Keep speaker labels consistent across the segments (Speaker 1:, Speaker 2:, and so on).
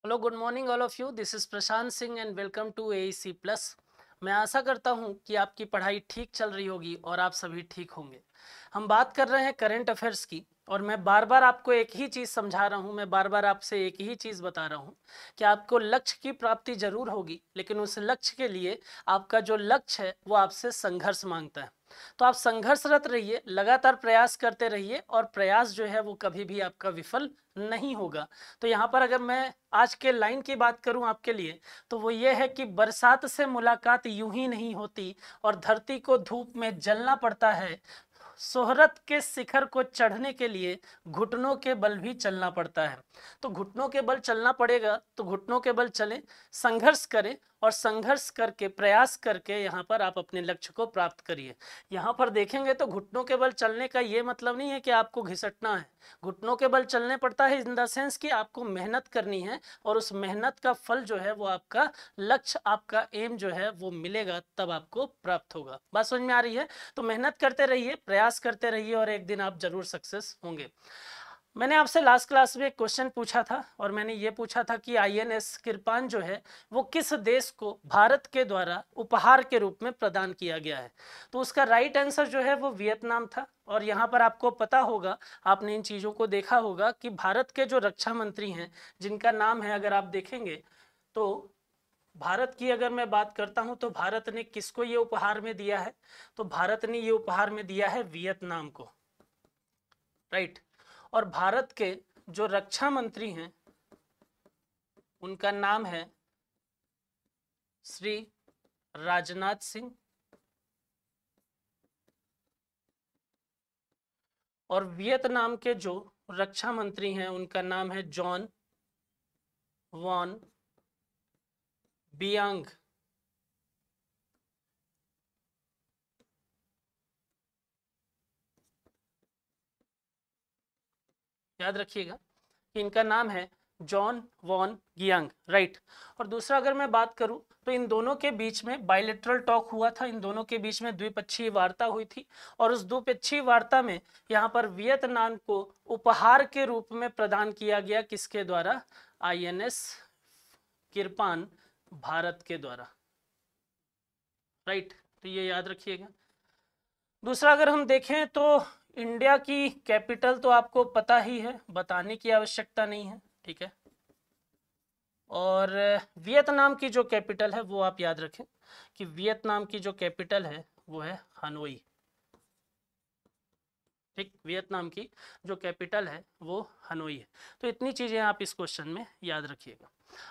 Speaker 1: Hello, good morning all of you. This is Prashant Singh and welcome to AEC plus. मैं आशा करता हूं कि आपकी पढ़ाई ठीक चल रही होगी और आप सभी ठीक होंगे। हम बात कर रहे हैं करंट अफेयर्स की और मैं बार बार आपको एक ही चीज़ समझा रहा हूं, मैं बार बार आपसे एक ही चीज़ बता रहा हूं कि आपको लक्ष्य की प्राप्ति जरूर होगी, लेकिन उस लक्ष्य के लिए आपका जो लक्ष्य है वो आपसे संघर्ष मांगता है। तो आप संघर्षरत रहिए, लगातार प्रयास करते रहिए और प्रयास जो है वो कभी भी आपका विफल नहीं होगा। तो यहाँ पर अगर मैं आज के लाइन की बात करूं आपके लिए, तो वो ये है कि बरसात से मुलाकात यूं ही नहीं होती और धरती को धूप में जलना पड़ता है। शोहरत के शिखर को चढ़ने के लिए घुटनों के बल भी चलना पड़ता है। तो घुटनों के बल चलना पड़ेगा, तो घुटनों के बल चलें, संघर्ष करें और संघर्ष करके प्रयास करके यहाँ पर आप अपने लक्ष्य को प्राप्त करिए। यहाँ पर देखेंगे तो घुटनों के बल चलने का ये मतलब नहीं है कि आपको घिसटना है। घुटनों के बल चलने पड़ता है इन द सेंस कि आपको मेहनत करनी है और उस मेहनत का फल जो है वो आपका लक्ष्य, आपका एम जो है वो मिलेगा, तब आपको प्राप्त होगा। बात समझ में आ रही है? तो मेहनत करते रहिए, प्रयास करते रहिए और एक दिन आप जरूर सक्सेस होंगे। मैंने आपसे लास्ट क्लास में एक क्वेश्चन पूछा था और मैंने ये पूछा था कि आईएनएस किरपान जो है वो किस देश को भारत के द्वारा उपहार के रूप में प्रदान किया गया है। तो उसका राइट आंसर जो है वो वियतनाम था। और यहाँ पर आपको पता होगा, आपने इन चीज़ों को देखा होगा कि भारत के जो रक्षा मंत्री हैं, जिनका नाम है, अगर आप देखेंगे तो भारत की अगर मैं बात करता हूं तो भारत ने किसको ये उपहार में दिया है? तो भारत ने ये उपहार में दिया है वियतनाम को, राइट। और भारत के जो रक्षा मंत्री हैं उनका नाम है श्री राजनाथ सिंह। और वियतनाम के जो रक्षा मंत्री हैं उनका नाम है जॉन वॉन बियांग। याद रखिएगा, इनका नाम है जॉन वॉन गियांग, राइट। और दूसरा अगर मैं बात करूं तो इन दोनों के बीच में बायलैटरल टॉक हुआ था, इन दोनों के बीच में द्विपक्षीय वार्ता हुई थी। और उस द्विपक्षीय वार्ता में यहाँ पर वियतनाम को उपहार के रूप में प्रदान किया गया, किसके द्वारा? आईएनएस किरपान भारत के द्वारा, राइट। तो ये याद रखिएगा। दूसरा अगर हम देखें तो इंडिया की कैपिटल तो आपको पता ही है, बताने की आवश्यकता नहीं है, ठीक है। और वियतनाम की जो कैपिटल है वो आप याद रखें कि वियतनाम की जो कैपिटल है वो है हनोई, ठीक। वियतनाम की जो कैपिटल है वो हनोई है। तो इतनी चीज़ें आप इस क्वेश्चन में याद रखिएगा।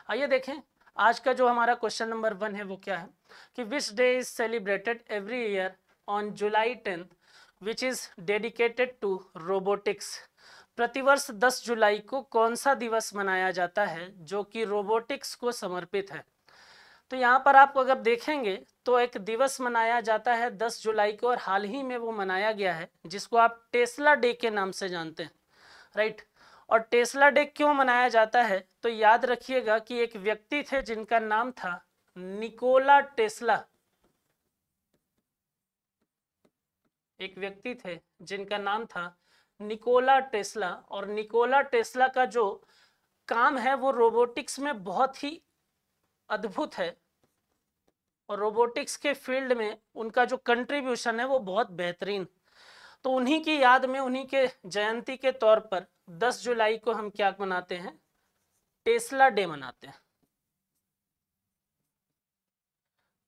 Speaker 1: आइए देखें आज का जो हमारा क्वेश्चन नंबर 1 है वो क्या है कि which day is celebrated every year on July 10th which is dedicated to robotics. प्रतिवर्ष 10 जुलाई को कौन सा दिवस मनाया जाता है जो कि रोबोटिक्स को समर्पित है? तो यहाँ पर आप अगर देखेंगे तो एक दिवस मनाया जाता है 10 जुलाई को और हाल ही में वो मनाया गया है, जिसको आप टेस्ला डे के नाम से जानते हैं, राइट। और टेस्ला डे क्यों मनाया जाता है? तो याद रखिएगा कि एक व्यक्ति थे जिनका नाम था निकोला टेस्ला। एक व्यक्ति थे जिनका नाम था निकोला टेस्ला। और निकोला टेस्ला का जो काम है वो रोबोटिक्स में बहुत ही अद्भुत है और रोबोटिक्स के फील्ड में उनका जो कंट्रीब्यूशन है वो बहुत बेहतरीन। तो उन्हीं की याद में, उन्हीं के जयंती के तौर पर 10 जुलाई को हम क्या मनाते हैं? टेस्ला डे मनाते हैं।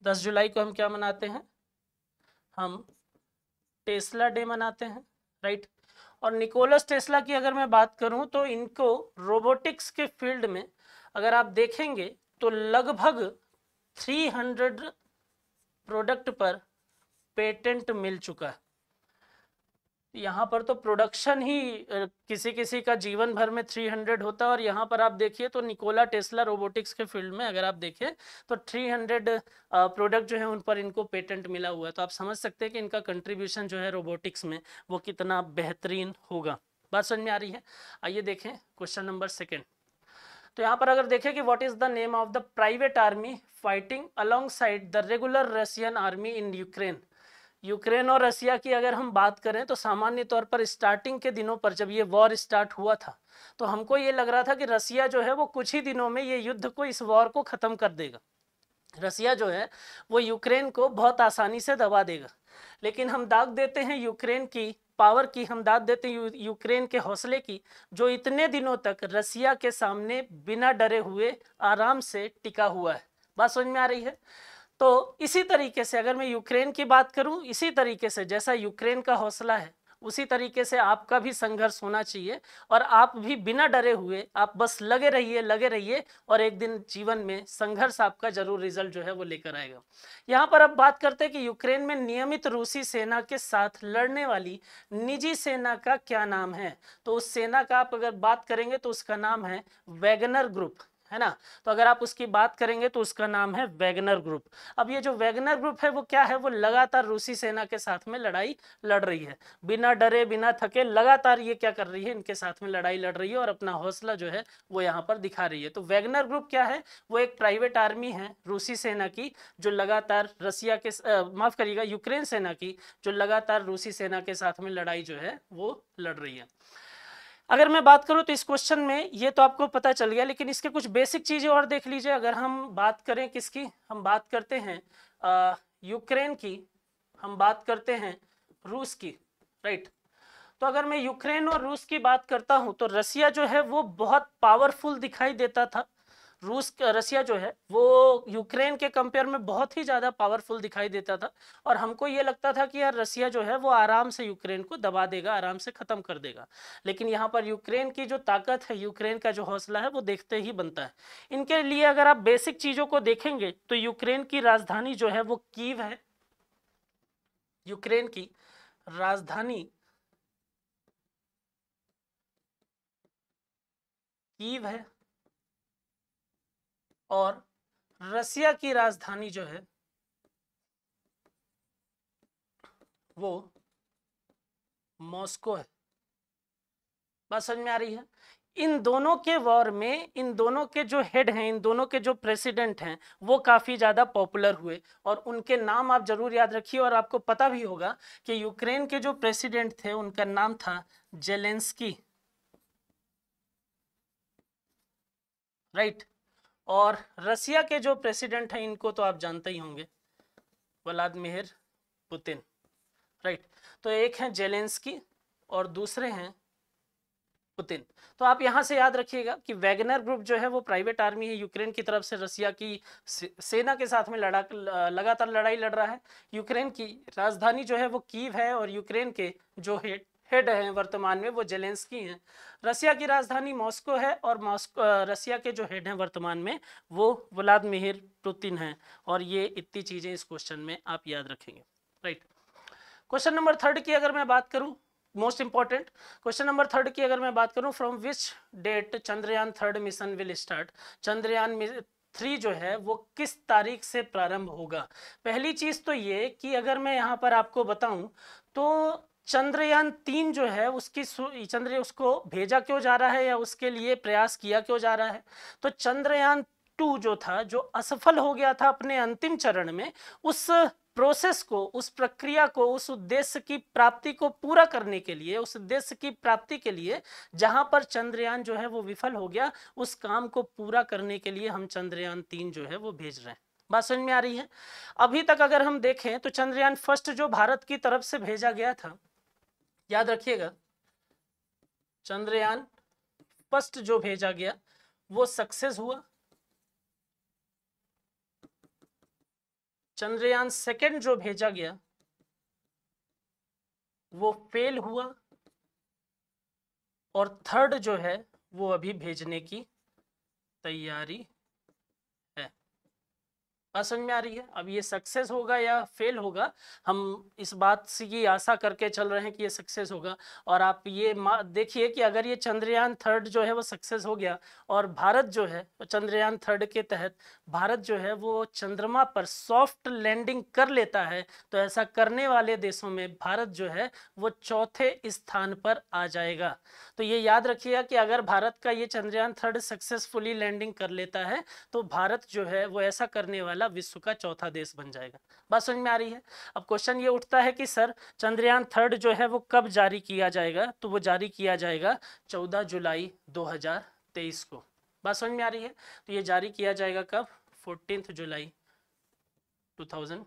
Speaker 1: 10 जुलाई को हम क्या मनाते हैं? हम टेस्ला डे मनाते हैं, राइट। और निकोलस टेस्ला की अगर मैं बात करूं तो इनको रोबोटिक्स के फील्ड में अगर आप देखेंगे तो लगभग 300 प्रोडक्ट पर पेटेंट मिल चुका है। यहाँ पर तो प्रोडक्शन ही किसी किसी का जीवन भर में 300 होता है और यहाँ पर आप देखिए तो निकोला टेस्ला रोबोटिक्स के फील्ड में अगर आप देखें तो 300 प्रोडक्ट जो है उन पर इनको पेटेंट मिला हुआ है। तो आप समझ सकते हैं कि इनका कंट्रीब्यूशन जो है रोबोटिक्स में वो कितना बेहतरीन होगा। बात समझ में आ रही है? आइए देखें क्वेश्चन नंबर 2। तो यहाँ पर अगर देखें कि what is the name of the private army fighting along side the regular Russian army in Ukraine. Ukraine और रसिया की अगर हम बात करें तो सामान्य तौर पर स्टार्टिंग के दिनों पर जब ये वॉर स्टार्ट हुआ था तो हमको ये लग रहा था कि रसिया जो है वो कुछ ही दिनों में ये युद्ध को, इस वॉर को ख़त्म कर देगा। रसिया जो है वो यूक्रेन को बहुत आसानी से दबा देगा। लेकिन हम दाग देते हैं यूक्रेन की पावर की, हम दाद देते हैं यूक्रेन के हौसले की, जो इतने दिनों तक रसिया के सामने बिना डरे हुए आराम से टिका हुआ है। बात समझ में आ रही है? तो इसी तरीके से अगर मैं यूक्रेन की बात करूं, इसी तरीके से जैसा यूक्रेन का हौसला है उसी तरीके से आपका भी संघर्ष होना चाहिए और आप भी बिना डरे हुए आप बस लगे रहिए और एक दिन जीवन में संघर्ष आपका जरूर रिजल्ट जो है वो लेकर आएगा। यहाँ पर अब बात करते हैं कि यूक्रेन में नियमित रूसी सेना के साथ लड़ने वाली निजी सेना का क्या नाम है। तो उस सेना का आप अगर बात करेंगे तो उसका नाम है वैगनर ग्रुप, है ना। तो अगर आप उसकी बात करेंगे तो उसका नाम है वैगनर ग्रुप। अब ये जो वैगनर ग्रुप है वो क्या है, वो लगातार रूसी सेना के साथ में लड़ाई लड़ रही है, बिना डरे बिना थके लगातार ये क्या कर रही है, इनके साथ में लड़ाई लड़ रही है और अपना हौसला जो है वो यहाँ पर दिखा रही है। तो वैगनर ग्रुप क्या है, वो एक प्राइवेट आर्मी है रूसी सेना की जो लगातार रसिया के माफ करिएगा यूक्रेन सेना की जो लगातार रूसी सेना के साथ में लड़ाई जो है वो लड़ रही है। अगर मैं बात करूं तो इस क्वेश्चन में ये तो आपको पता चल गया, लेकिन इसके कुछ बेसिक चीजें और देख लीजिए। अगर हम बात करें किसकी, हम बात करते हैं यूक्रेन की, हम बात करते हैं रूस की, राइट। तो अगर मैं यूक्रेन और रूस की बात करता हूं तो रसिया जो है वो बहुत पावरफुल दिखाई देता था। रसिया जो है वो यूक्रेन के कंपेयर में बहुत ही ज़्यादा पावरफुल दिखाई देता था और हमको ये लगता था कि यार रसिया जो है वो आराम से यूक्रेन को दबा देगा, आराम से ख़त्म कर देगा। लेकिन यहाँ पर यूक्रेन की जो ताकत है, यूक्रेन का जो हौसला है वो देखते ही बनता है। इनके लिए अगर आप बेसिक चीज़ों को देखेंगे तो यूक्रेन की राजधानी जो है वो कीव है। यूक्रेन की राजधानी कीव है और रसिया की राजधानी जो है वो मॉस्को है। बात समझ में आ रही है? इन दोनों के वॉर में इन दोनों के जो हेड हैं, इन दोनों के जो प्रेसिडेंट हैं वो काफ़ी ज़्यादा पॉपुलर हुए और उनके नाम आप जरूर याद रखिए। और आपको पता भी होगा कि यूक्रेन के जो प्रेसिडेंट थे उनका नाम था जेलेंस्की, राइट। और रसिया के जो प्रेसिडेंट हैं इनको तो आप जानते ही होंगे, व्लादिमीर पुतिन, राइट। तो एक हैं जेलेंस्की और दूसरे हैं पुतिन। तो आप यहां से याद रखिएगा कि वैगनर ग्रुप जो है वो प्राइवेट आर्मी है, यूक्रेन की तरफ से रसिया की सेना के साथ में लगातार लड़ाई लड़ रहा है। यूक्रेन की राजधानी जो है वो कीव है और यूक्रेन के जो हेड हैं वर्तमान में वो जेलेंस्की हैं। रसिया की राजधानी मॉस्को है और रसिया के जो हेड हैं वर्तमान में वो व्लादिमीर पुतिन हैं। और ये इतनी चीज़ें इस क्वेश्चन में आप याद रखेंगे, राइट। क्वेश्चन नंबर 3 की अगर मैं बात करूं, मोस्ट इंपॉर्टेंट क्वेश्चन नंबर 3 की अगर मैं बात करूं, from which date Chandrayaan 3 mission will start. Chandrayaan 3 जो है वो किस तारीख से प्रारंभ होगा। पहली चीज तो ये कि अगर मैं यहाँ पर आपको बताऊं तो चंद्रयान 3 जो है उसको भेजा क्यों जा रहा है या उसके लिए प्रयास किया क्यों जा रहा है। तो चंद्रयान 2 जो था, जो असफल हो गया था अपने अंतिम चरण में, उस प्रोसेस को, उस प्रक्रिया को, उस उद्देश्य की प्राप्ति को पूरा करने के लिए, उस उद्देश्य की प्राप्ति के लिए जहां पर चंद्रयान जो है वो विफल हो गया, उस काम को पूरा करने के लिए हम चंद्रयान 3 जो है वो भेज रहे हैं। बात समझ में आ रही है? अभी तक अगर हम देखें तो चंद्रयान फर्स्ट जो भारत की तरफ से भेजा गया था, याद रखिएगा, चंद्रयान फर्स्ट जो भेजा गया वो सक्सेस हुआ। चंद्रयान सेकंड जो भेजा गया वो फेल हुआ और थर्ड जो है वो अभी भेजने की तैयारी है। बात समझ में आ रही है? अब ये सक्सेस होगा या फेल होगा, हम इस बात से की आशा करके चल रहे हैं कि ये सक्सेस होगा। और आप ये देखिए कि अगर ये चंद्रयान 3 जो है वो सक्सेस हो गया और भारत जो है चंद्रयान 3 के तहत भारत जो है वो चंद्रमा पर सॉफ्ट लैंडिंग कर लेता है, तो ऐसा करने वाले देशों में भारत जो है वो चौथे स्थान पर आ जाएगा। तो ये याद रखिएगा कि अगर भारत का ये चंद्रयान 3 सक्सेसफुली लैंडिंग कर लेता है तो भारत जो है वो ऐसा करने वाला वाला विश्व का चौथा देश बन जाएगा। बात समझ में आ रही है। अब क्वेश्चन ये उठता है कि सर चंद्रयान 3 जो है वो कब जारी किया जाएगा, तो वो जारी किया जाएगा 14 जुलाई 2023 को। बात समझ में आ रही है। तो ये जारी किया जाएगा कब, 14 जुलाई 2000,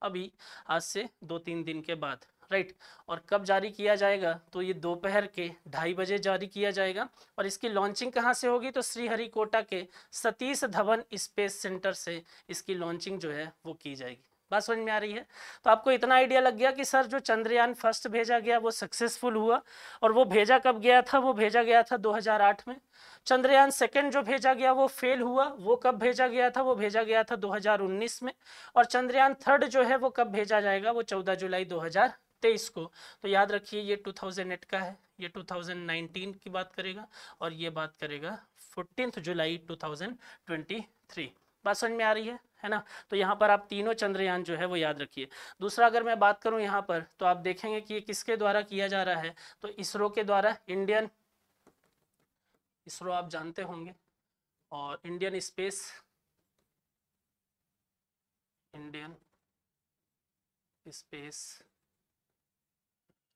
Speaker 1: अभी आज से 2-3 दिन के बाद, राइट। और कब जारी किया जाएगा, तो ये दोपहर के 2:30 बजे जारी किया जाएगा। और इसकी लॉन्चिंग कहाँ से होगी, तो श्रीहरिकोटा के सतीश धवन स्पेस सेंटर से इसकी लॉन्चिंग जो है वो की जाएगी। बात समझ में आ रही है। तो आपको इतना आइडिया लग गया कि सर जो चंद्रयान फर्स्ट भेजा गया वो सक्सेसफुल हुआ, और वो भेजा कब गया था, वो भेजा गया था 2008 में। चंद्रयान सेकंड जो भेजा गया वो फेल हुआ, वो कब भेजा गया था, वो भेजा गया था 2019 में। और चंद्रयान 3 जो है वो कब भेजा जाएगा, वो 14 जुलाई 2023 को। तो याद रखिए ये 2008 का है, ये 2019 की बात करेगा, और ये बात करेगा 14 जुलाई 2023। बात समझ में आ रही है ना। तो यहाँ पर आप तीनों चंद्रयान जो है वो याद रखिए। दूसरा अगर मैं बात करूँ यहाँ पर, तो आप देखेंगे कि ये किसके द्वारा किया जा रहा है, तो इसरो के द्वारा। इंडियन इसरो आप जानते होंगे, और इंडियन स्पेस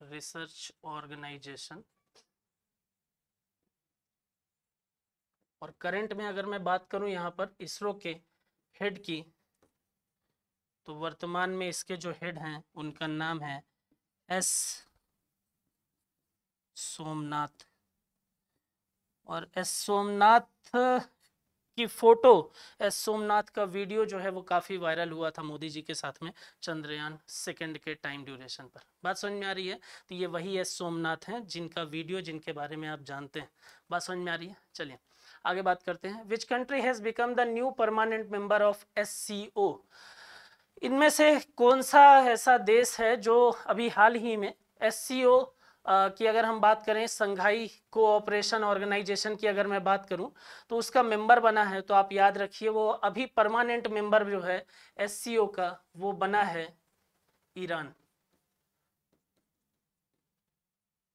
Speaker 1: रिसर्च ऑर्गेनाइजेशन। और करंट में अगर मैं बात करूं यहाँ पर इसरो के हेड की, तो वर्तमान में इसके जो हेड हैं उनका नाम है एस सोमनाथ। और एस सोमनाथ की फोटो, एस सोमनाथ का वीडियो जो है वो काफ़ी वायरल हुआ था मोदी जी के साथ में चंद्रयान सेकंड के टाइम ड्यूरेशन पर। बात समझ में आ रही है। तो ये वही एस सोमनाथ हैं जिनका वीडियो, जिनके बारे में आप जानते हैं। बात समझ में आ रही है। चलिए आगे बात करते हैं। Which country has become the new permanent member of SCO। इनमें से कौन सा ऐसा देश है जो अभी हाल ही में SCO की अगर हम बात करें, संघाई कोऑपरेशन ऑर्गेनाइजेशन की अगर मैं बात करूं, तो उसका मेंबर बना है। तो आप याद रखिए वो अभी परमानेंट मेंबर जो है SCO का, वो बना है ईरान।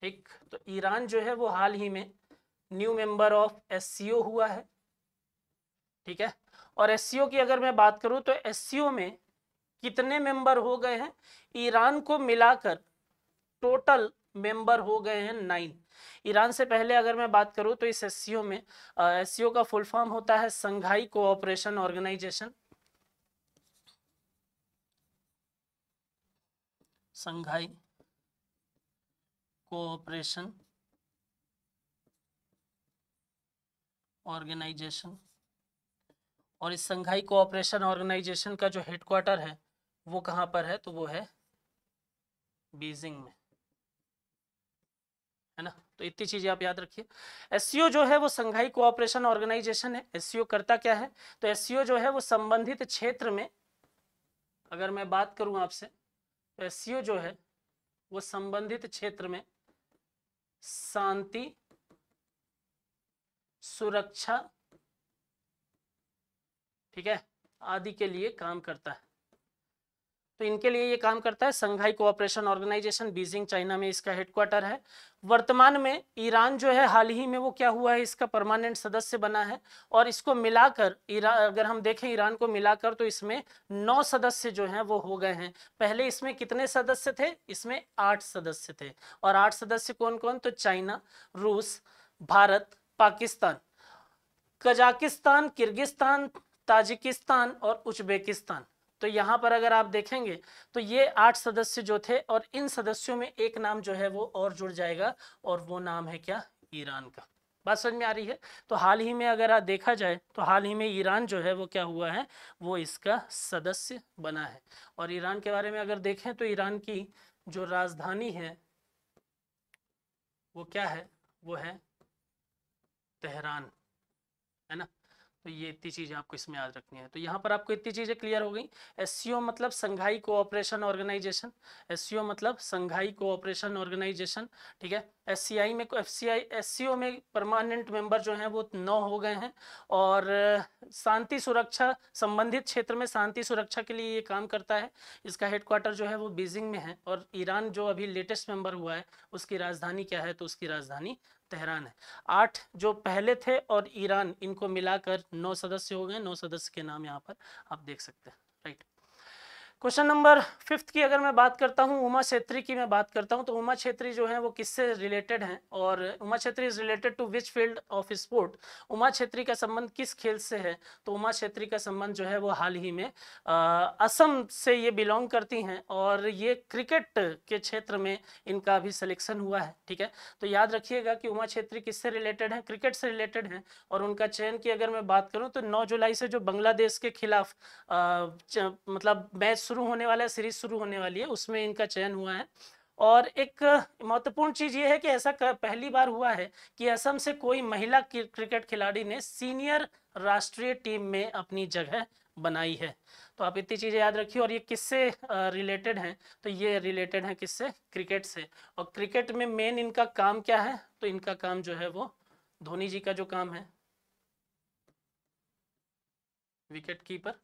Speaker 1: ठीक, तो ईरान जो है वो हाल ही में न्यू मेंबर ऑफ SCO हुआ है। ठीक है। और SCO की अगर मैं बात करूं, तो SCO में कितने मेंबर हो गए हैं, ईरान को मिलाकर टोटल मेंबर हो गए हैं 9। ईरान से पहले अगर मैं बात करूं, तो इस SCO में SCO का फुल फॉर्म होता है संघाई कोऑपरेशन ऑर्गेनाइजेशन। संघाई कोऑपरेशन ऑर्गेनाइजेशन। और इस संघाई कोऑपरेशन ऑर्गेनाइजेशन का जो हेडक्वार्टर है वो कहाँ पर है, तो वो है बीजिंग में, है ना। तो इतनी चीजें आप याद रखिए। SCO जो है वो संघाई कोऑपरेशन ऑर्गेनाइजेशन है। SCO करता क्या है, तो SCO जो है वो संबंधित क्षेत्र में, अगर मैं बात करूं आपसे, तो SCO जो है वो संबंधित क्षेत्र में शांति, सुरक्षा, ठीक है, आदि के लिए काम करता है। तो इनके लिए ये काम करता है संघाई कोऑपरेशन ऑर्गेनाइजेशन। बीजिंग चाइना में इसका हेडक्वार्टर है। वर्तमान में ईरान जो है हाल ही में वो क्या हुआ है, इसका परमानेंट सदस्य बना है। और इसको मिलाकर अगर हम देखें ईरान को मिलाकर, तो इसमें 9 सदस्य जो हैं वो हो गए हैं। पहले इसमें कितने सदस्य थे, इसमें 8 सदस्य थे। और 8 सदस्य कौन कौन, तो चाइना, रूस, Bharat, Pakistan, Kazakhstan, Kyrgyzstan, Tajikistan और उज्बेकिस्तान। तो यहाँ पर अगर आप देखेंगे तो ये 8 सदस्य जो थे, और इन सदस्यों में एक नाम जो है वो और जुड़ जाएगा, और वो नाम है क्या, ईरान का। बात समझ में आ रही है। तो हाल ही में अगर आप देखा जाए, तो हाल ही में ईरान जो है वो क्या हुआ है, वो इसका सदस्य बना है। और ईरान के बारे में अगर देखें, तो ईरान की जो राजधानी है वो क्या है, वो है तेहरान, है ना। तो ये इतनी चीज़ें आपको इसमें याद रखनी है। तो यहाँ पर आपको इतनी चीज़ें क्लियर हो गई। SCO मतलब संघाई कोऑपरेशन ऑर्गेनाइजेशन। SCO मतलब संघाई कोऑपरेशन ऑर्गेनाइजेशन, ठीक है। SCI में FCI SCO में परमानेंट मेंबर जो हैं वो 9 हो गए हैं। और शांति सुरक्षा संबंधित क्षेत्र में शांति सुरक्षा के लिए ये काम करता है। इसका हेडक्वार्टर जो है वो बीजिंग में है। और ईरान जो अभी लेटेस्ट मेंबर हुआ है उसकी राजधानी क्या है, तो उसकी राजधानी तेहरान है। 8 जो पहले थे और ईरान, इनको मिलाकर 9 सदस्य हो गए। 9 सदस्य के नाम यहाँ पर आप देख सकते हैं, राइट। क्वेश्चन नंबर 5 की अगर मैं बात करता हूँ, उमा छेत्री की मैं बात करता हूँ, तो उमा छेत्री जो है वो किससे रिलेटेड हैं, और Uma Chhetri is related to which field of sport. Uma Chhetri का संबंध किस खेल से है, तो उमा छेत्री का संबंध जो है वो हाल ही में असम से ये बिलोंग करती हैं, और ये क्रिकेट के क्षेत्र में इनका अभी सिलेक्शन हुआ है, ठीक है। तो याद रखिएगा कि उमा छेत्री किससे रिलेटेड है, क्रिकेट से रिलेटेड है। और उनका चयन की अगर मैं बात करूँ तो 9 जुलाई से जो बांग्लादेश के खिलाफ मतलब मैच शुरू होने वाला है, सीरीज शुरू होने वाली है, उसमें इनका चयन हुआ है। और एक महत्वपूर्ण चीज ये है कि ऐसा पहली बार हुआ है कि असम से कोई महिला क्रिकेट खिलाड़ी ने सीनियर राष्ट्रीय टीम में अपनी जगह बनाई है। तो आप इतनी चीजें याद रखिए। और ये किससे रिलेटेड हैं, तो ये रिलेटेड हैं किससे, क्रिकेट से। और क्रिकेट में मेन इनका काम क्या है, तो इनका काम जो है वो धोनी जी का जो काम है, विकेट कीपर।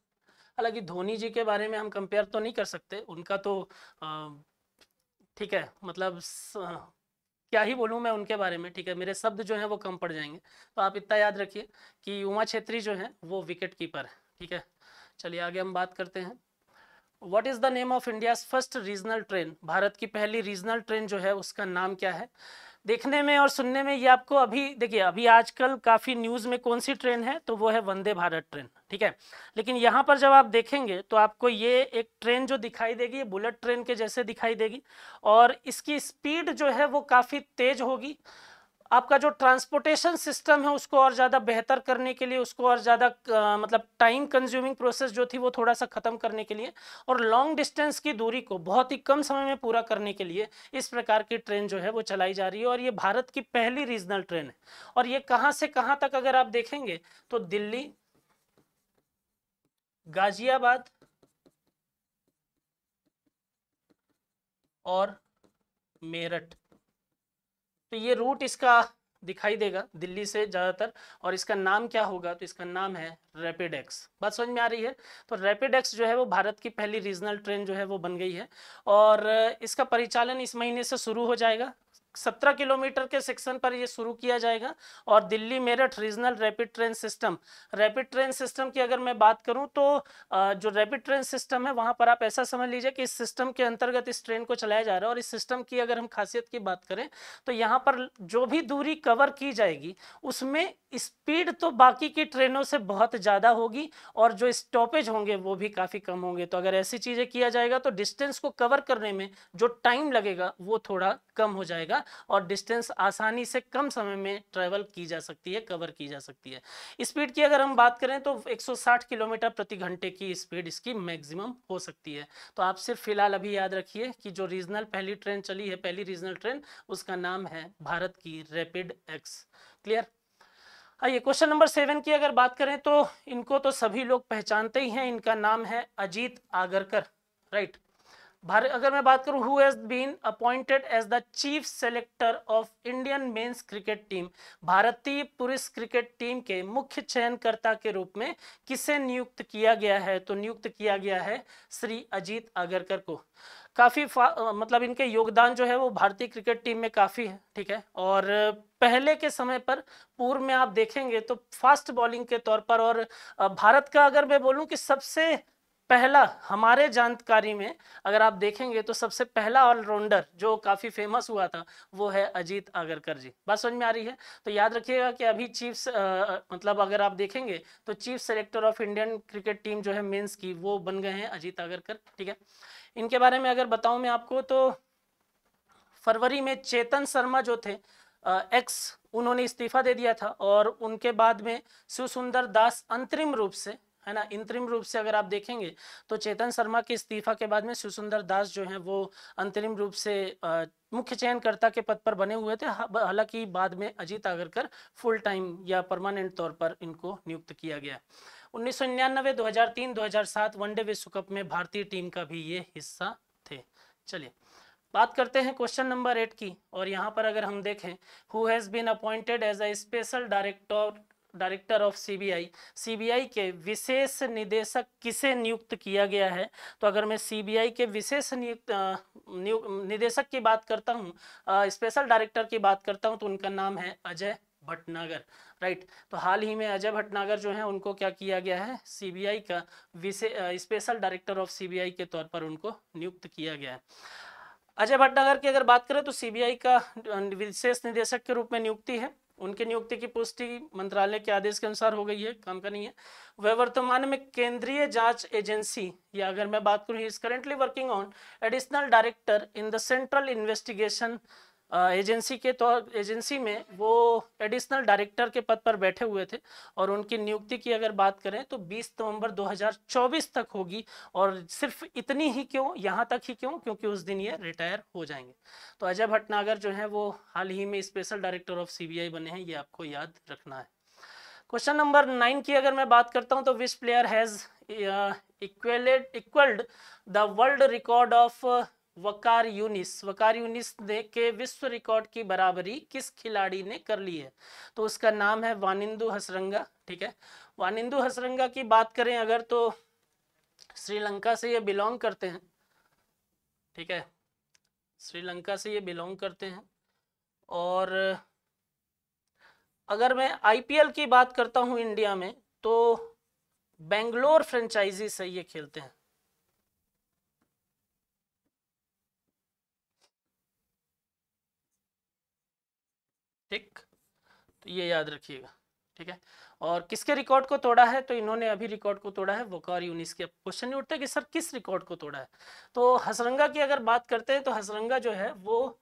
Speaker 1: हालांकि धोनी जी के बारे में हम कंपेयर तो नहीं कर सकते, उनका तो ठीक है, मतलब क्या ही बोलूँ मैं उनके बारे में, ठीक है, मेरे शब्द जो हैं वो कम पड़ जाएंगे। तो आप इतना याद रखिए कि उमा छेत्री जो है वो विकेट कीपर है, ठीक है। चलिए आगे हम बात करते हैं। What is the name of India's first regional train. Bharat की पहली रीजनल ट्रेन जो है उसका नाम क्या है। देखने में और सुनने में ये आपको अभी देखिए, अभी आजकल काफ़ी न्यूज़ में कौन सी ट्रेन है, तो वो है वंदे भारत ट्रेन, ठीक है। लेकिन यहाँ पर जब आप देखेंगे तो आपको ये एक ट्रेन जो दिखाई देगी, ये बुलेट ट्रेन के जैसे दिखाई देगी, और इसकी स्पीड जो है वो काफ़ी तेज होगी। आपका जो ट्रांसपोर्टेशन सिस्टम है उसको और ज़्यादा बेहतर करने के लिए, उसको और ज़्यादा मतलब टाइम कंज्यूमिंग प्रोसेस जो थी वो थोड़ा सा ख़त्म करने के लिए, और लॉन्ग डिस्टेंस की दूरी को बहुत ही कम समय में पूरा करने के लिए इस प्रकार की ट्रेन जो है वो चलाई जा रही है। और ये भारत की पहली रीजनल ट्रेन है। और ये कहाँ से कहाँ तक अगर आप देखेंगे तो दिल्ली, गाजियाबाद और मेरठ, तो ये रूट इसका दिखाई देगा दिल्ली से ज़्यादातर। और इसका नाम क्या होगा, तो इसका नाम है रैपिड एक्स। बात समझ में आ रही है। तो रैपिड एक्स जो है वो भारत की पहली रीजनल ट्रेन जो है वो बन गई है, और इसका परिचालन इस महीने से शुरू हो जाएगा। 17 किलोमीटर के सेक्शन पर ये शुरू किया जाएगा। और Delhi Meerut regional rapid train system की अगर मैं बात करूं तो जो रैपिड ट्रेन सिस्टम है वहां पर आप ऐसा समझ लीजिए कि इस सिस्टम के अंतर्गत इस ट्रेन को चलाया जा रहा है। और इस सिस्टम की अगर हम खासियत की बात करें तो यहाँ पर जो भी दूरी कवर की जाएगी उसमें स्पीड तो बाकी की ट्रेनों से बहुत ज़्यादा होगी, और जो स्टॉपेज होंगे वो भी काफ़ी कम होंगे। तो अगर ऐसी चीज़ें किया जाएगा तो डिस्टेंस को कवर करने में जो टाइम लगेगा वो थोड़ा कम हो जाएगा, और डिस्टेंस आसानी से कम समय में ट्रेवल की जा सकती है, कवर की जा सकती है। स्पीड की अगर हम बात करें तो 160 किलोमीटर प्रति घंटे की स्पीड इसकी मैक्सिमम हो सकती है। तो आप सिर्फ फिलहाल अभी याद रखिए कि जो रीजनल पहली ट्रेन चली है, पहली रीजनल ट्रेन, उसका नाम है भारत की रैपिड एक्स। क्लियर। आइए क्वेश्चन नंबर 7 की अगर बात करें तो इनको तो सभी लोग पहचानते ही हैं, इनका नाम है अजीत आगरकर, राइट। भारत अगर मैं बात करूं, who has been appointed as the chief selector of Indian men's cricket team. भारतीय पुरुष क्रिकेट टीम के मुख्य चयनकर्ता के रूप में किसे नियुक्त किया गया है, तो नियुक्त किया गया है श्री अजीत आगरकर को। काफ़ी मतलब इनके योगदान जो है वो भारतीय क्रिकेट टीम में काफ़ी है, ठीक है। और पहले के समय पर पूर्व में आप देखेंगे तो फास्ट बॉलिंग के तौर पर, और भारत का अगर मैं बोलूं कि सबसे पहला हमारे जानकारी में अगर आप देखेंगे तो सबसे पहला ऑलराउंडर जो काफ़ी फेमस हुआ था वो है अजीत आगरकर जी। बात समझ में आ रही है। तो याद रखिएगा कि अभी मतलब अगर आप देखेंगे तो chief selector of Indian cricket team जो है मेंस की, वो बन गए हैं अजीत आगरकर, ठीक है। इनके बारे में अगर बताऊं मैं आपको तो फरवरी में चेतन शर्मा जो थे एक्स, उन्होंने इस्तीफा दे दिया था। और उनके बाद में शिव सुंदर दास अंतरिम रूप से, है ना, इंतरिम रूप से अगर आप देखेंगे तो चेतन शर्मा के इस्तीफा के बाद में शिव सुंदर दास जो हैं वो अंतरिम रूप से मुख्य चयनकर्ता के पद पर बने हुए थे। हालांकि बाद में अजीत आगरकर फुल टाइम या परमानेंट तौर पर इनको नियुक्त किया गया। 1999, 2003, 2007 वनडे विश्व कप में भारतीय टीम का भी ये हिस्सा थे। चलिए बात करते हैं क्वेश्चन नंबर 8 की, और यहाँ पर अगर हम देखें, who has been appointed as a special director of CBI, CBI के विशेष निदेशक किसे नियुक्त किया गया है? तो अगर मैं सीबीआई के विशेष निदेशक की बात करता हूँ, स्पेशल डायरेक्टर की बात करता हूँ, तो उनका नाम है अजय भटनागर, राइट। तो हाल ही में अजय भटनागर जो है उनको क्या किया गया है, सीबीआई का स्पेशल डायरेक्टर ऑफ सीबीआई के तौर पर उनको नियुक्त किया गया है। अजय भटनागर की अगर बात करें तो सीबीआई का विशेष निदेशक के रूप में नियुक्ति है। उनकी नियुक्ति की पुष्टि मंत्रालय के आदेश के अनुसार हो गई है, काम का नहीं है। वह वर्तमान में केंद्रीय जांच एजेंसी, या अगर मैं बात करूं, is currently working on additional director in the central investigation agency में वो एडिशनल डायरेक्टर के पद पर बैठे हुए थे, और उनकी नियुक्ति की अगर बात करें तो 20 नवंबर 2024 तक होगी। और सिर्फ इतनी ही क्यों, यहाँ तक ही क्यों, क्योंकि उस दिन ये रिटायर हो जाएंगे। तो अजय भटनागर जो है वो हाल ही में स्पेशल डायरेक्टर ऑफ सीबीआई बने हैं, ये आपको याद रखना है। क्वेश्चन नंबर 9 की अगर मैं बात करता हूँ, तो which player has equaled the world record of Waqar Younis ने के विश्व रिकॉर्ड की बराबरी किस खिलाड़ी ने कर ली है? तो उसका नाम है वानिंदु हसरंगा, ठीक है। वानिंदु हसरंगा की बात करें अगर, तो श्रीलंका से ये बिलोंग करते हैं, ठीक है, श्रीलंका से ये बिलोंग करते हैं। और अगर मैं आईपीएल की बात करता हूं इंडिया में, तो बेंगलोर फ्रेंचाइजी से ये खेलते हैं, ठीक, तो ये याद रखिएगा, ठीक है। और किसके रिकॉर्ड को तोड़ा है? तो इन्होंने अभी रिकॉर्ड को तोड़ा है वकार यूनिस के। क्वेश्चन नहीं उठता कि सर किस रिकॉर्ड को तोड़ा है? तो हसरंगा की अगर बात करते हैं, तो हसरंगा जो है वो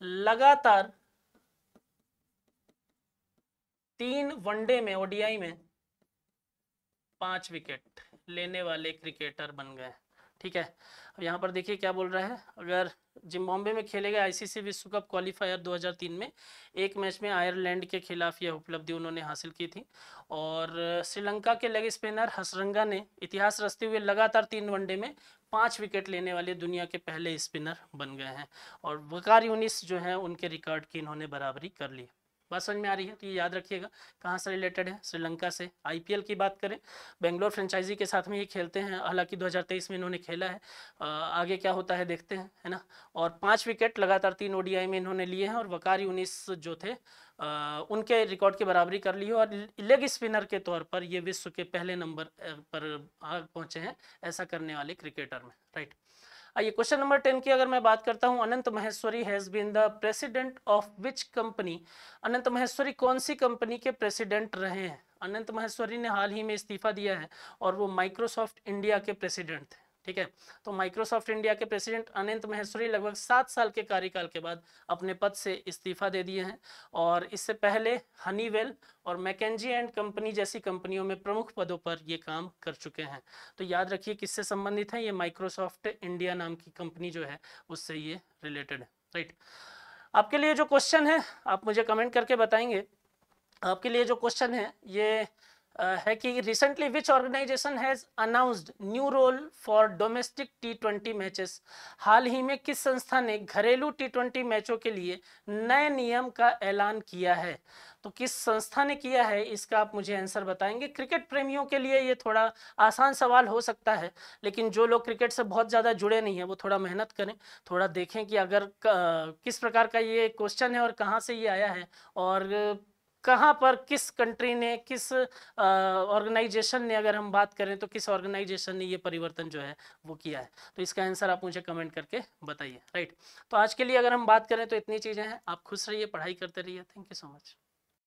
Speaker 1: लगातार 3 वनडे में, ओडीआई में 5 विकेट लेने वाले क्रिकेटर बन गए, ठीक है। अब यहाँ पर देखिए क्या बोल रहा है, अगर जिम्बाब्वे में खेले गए आईसीसी विश्व कप क्वालिफायर 2003 में एक मैच में आयरलैंड के खिलाफ यह उपलब्धि उन्होंने हासिल की थी। और श्रीलंका के लेग स्पिनर हसरंगा ने इतिहास रचते हुए लगातार 3 वनडे में 5 विकेट लेने वाले दुनिया के पहले स्पिनर बन गए हैं। और वकार यूनिस जो है उनके रिकॉर्ड की इन्होंने बराबरी कर ली। बात समझ में आ रही है? तो ये याद रखिएगा कहाँ से रिलेटेड है, श्रीलंका से। आईपीएल की बात करें, बेंगलोर फ्रेंचाइजी के साथ में ये खेलते हैं, हालांकि 2023 में इन्होंने खेला है, आगे क्या होता है देखते हैं, है ना। और 5 विकेट लगातार 3 ओडीआई में इन्होंने लिए हैं, और वकार यूनिस जो थे उनके रिकॉर्ड की बराबरी कर ली है, और लेग स्पिनर के तौर पर ये विश्व के पहले नंबर पर पहुंचे हैं ऐसा करने वाले क्रिकेटर में, राइट। आइए क्वेश्चन नंबर 10 की अगर मैं बात करता हूं, Anant Maheshwari has been the president of which company? Anant Maheshwari कौन सी कंपनी के प्रेसिडेंट रहे हैं? अनंत महेश्वरी ने हाल ही में इस्तीफा दिया है, और वो माइक्रोसॉफ्ट इंडिया के प्रेसिडेंट थे, ठीक है। तो माइक्रोसॉफ्ट इंडिया के प्रेसिडेंट अनंत महेश्वरी लगभग 7 साल के कार्यकाल के बाद अपने पद से इस्तीफा दे दिए हैं, और इससे पहले हनीवेल और मैकेंजी एंड कंपनी जैसी कंपनियों में प्रमुख पदों पर ये काम कर चुके हैं। तो याद रखिए किससे संबंधित है, ये माइक्रोसॉफ्ट इंडिया नाम की कंपनी जो है उससे ये रिलेटेड है, राइट। आपके लिए जो क्वेश्चन है आप मुझे कमेंट करके बताएंगे। आपके लिए जो क्वेश्चन है ये है कि recently which organisation has announced new role for domestic T20 matches? हाल ही में किस संस्था ने घरेलू T20 मैचों के लिए नए नियम का ऐलान किया है? तो किस संस्था ने किया है, इसका आप मुझे आंसर बताएंगे। क्रिकेट प्रेमियों के लिए ये थोड़ा आसान सवाल हो सकता है, लेकिन जो लोग क्रिकेट से बहुत ज़्यादा जुड़े नहीं हैं वो थोड़ा मेहनत करें, थोड़ा देखें कि अगर किस प्रकार का ये क्वेश्चन है और कहाँ से ये आया है, और कहाँ पर किस कंट्री ने, किस ऑर्गेनाइजेशन ने, अगर हम बात करें तो किस ऑर्गेनाइजेशन ने ये परिवर्तन जो है वो किया है। तो इसका आंसर आप मुझे कमेंट करके बताइए, राइट। तो आज के लिए अगर हम बात करें तो इतनी चीज़ें हैं। आप खुश रहिए, पढ़ाई करते रहिए। Thank you so much.